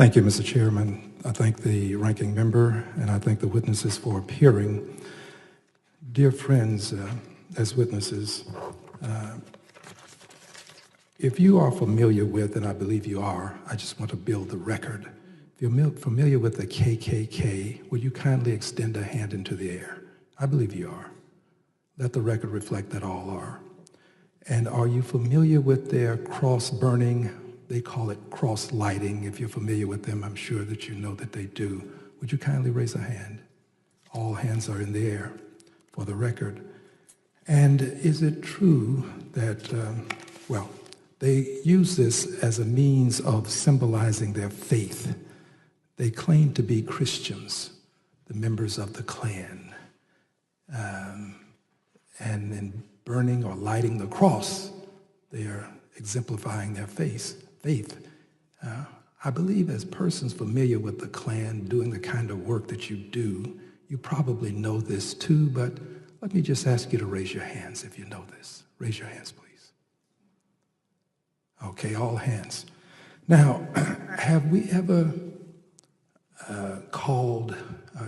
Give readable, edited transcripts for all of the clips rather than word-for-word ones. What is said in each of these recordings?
Thank you, Mr. Chairman. I thank the ranking member, and I thank the witnesses for appearing. Dear friends, as witnesses, if you are familiar with, and I believe you are, I just want to build the record. If you're familiar with the KKK, would you kindly extend a hand into the air? I believe you are. Let the record reflect that all are. And are you familiar with their cross burning? They call it cross lighting. If you're familiar with them, I'm sure that you know that they do. Would you kindly raise a hand? All hands are in the air for the record. And is it true that, they use this as a means of symbolizing their faith? They claim to be Christians, the members of the Klan. And in burning or lighting the cross, they are exemplifying their faith. I believe as persons familiar with the Klan, doing the kind of work that you do, you probably know this too, but let me just ask you to raise your hands if you know this. Raise your hands, please. Okay, all hands. Now, have we ever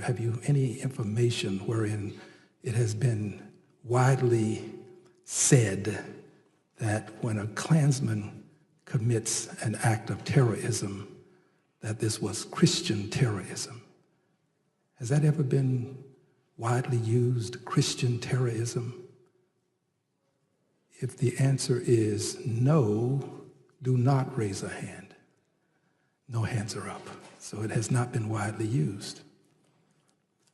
have you any information wherein it has been widely said that when a Klansman commits an act of terrorism, that this was Christian terrorism? Has that ever been widely used, Christian terrorism? If the answer is no, do not raise a hand. No hands are up. So it has not been widely used.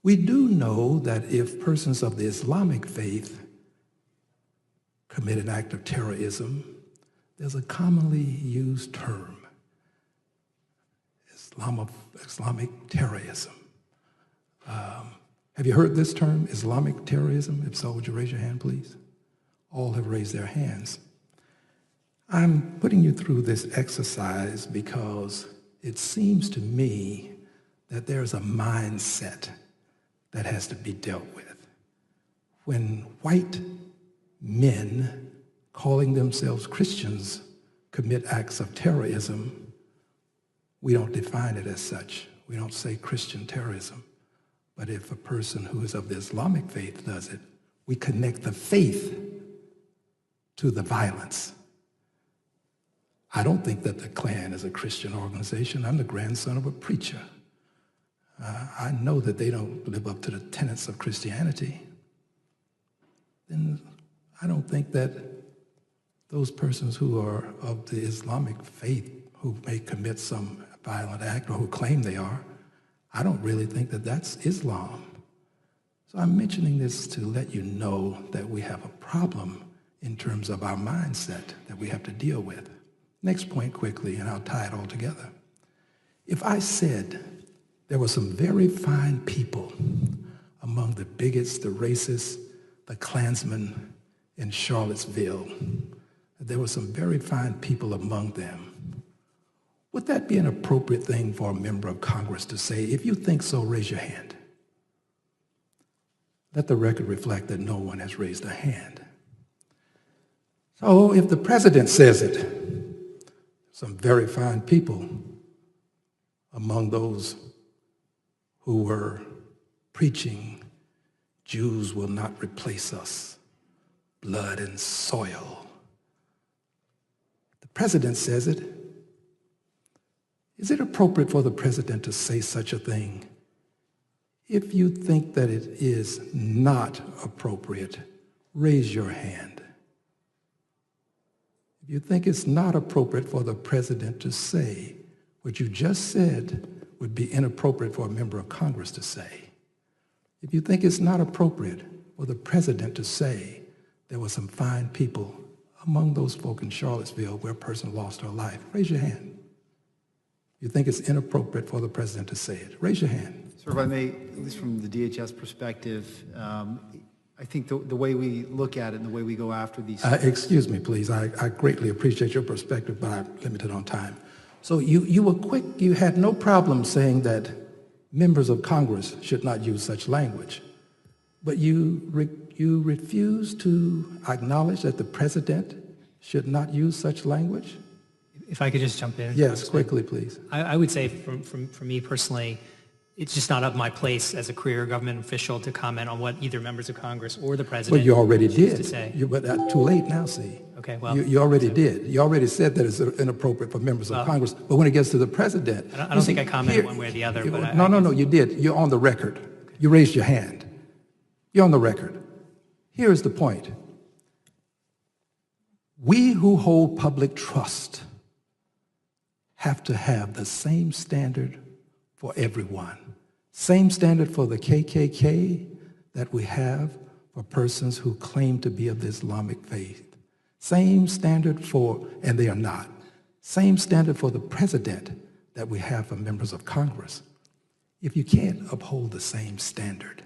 We do know that if persons of the Islamic faith commit an act of terrorism, there's a commonly used term, Islamic terrorism. Have you heard this term, Islamic terrorism? If so, would you raise your hand, please? All have raised their hands. I'm putting you through this exercise because it seems to me that there's a mindset that has to be dealt with. When white men calling themselves Christians commit acts of terrorism, we don't define it as such. We don't say Christian terrorism. But if a person who is of the Islamic faith does it, we connect the faith to the violence. I don't think that the Klan is a Christian organization. I'm the grandson of a preacher. I know that they don't live up to the tenets of Christianity. Then I don't think that those persons who are of the Islamic faith, who may commit some violent act or who claim they are, I don't really think that that's Islam. So I'm mentioning this to let you know that we have a problem in terms of our mindset that we have to deal with. Next point quickly, and I'll tie it all together. If I said there were some very fine people among the bigots, the racists, the Klansmen in Charlottesville, that there were some very fine people among them, would that be an appropriate thing for a member of Congress to say? If you think so, raise your hand. Let the record reflect that no one has raised a hand. So if the president says it, some very fine people among those who were preaching, Jews will not replace us, blood and soil. The president says it. Is it appropriate for the president to say such a thing? If you think that it is not appropriate, raise your hand. If you think it's not appropriate for the president to say what you just said would be inappropriate for a member of Congress to say. If you think it's not appropriate for the president to say there were some fine people among those folk in Charlottesville where a person lost her life, raise your hand. You think it's inappropriate for the president to say it? Raise your hand. Sir, if I may, at least from the DHS perspective, I think the way we look at it and the way we go after these... Excuse me, please. I greatly appreciate your perspective, but I'm limited on time. So you were quick. You had no problem saying that members of Congress should not use such language. But you refuse to acknowledge that the president should not use such language? If I could just jump in. Yes, quickly, please. I would say for me personally, it's just not of my place as a career government official to comment on what either members of Congress or the president Well, you already choose did. to say. But too late now, see. Okay, well. You already did. You already said that it's inappropriate for members of Congress. But when it gets to the president. I don't think I commented one way or the other. But No, you did. You're on the record. You raised your hand. You're on the record. Here's the point. We who hold public trust have to have the same standard for everyone. Same standard for the KKK that we have for persons who claim to be of the Islamic faith. Same standard for, and they are not, same standard for the president that we have for members of Congress. If you can't uphold the same standard,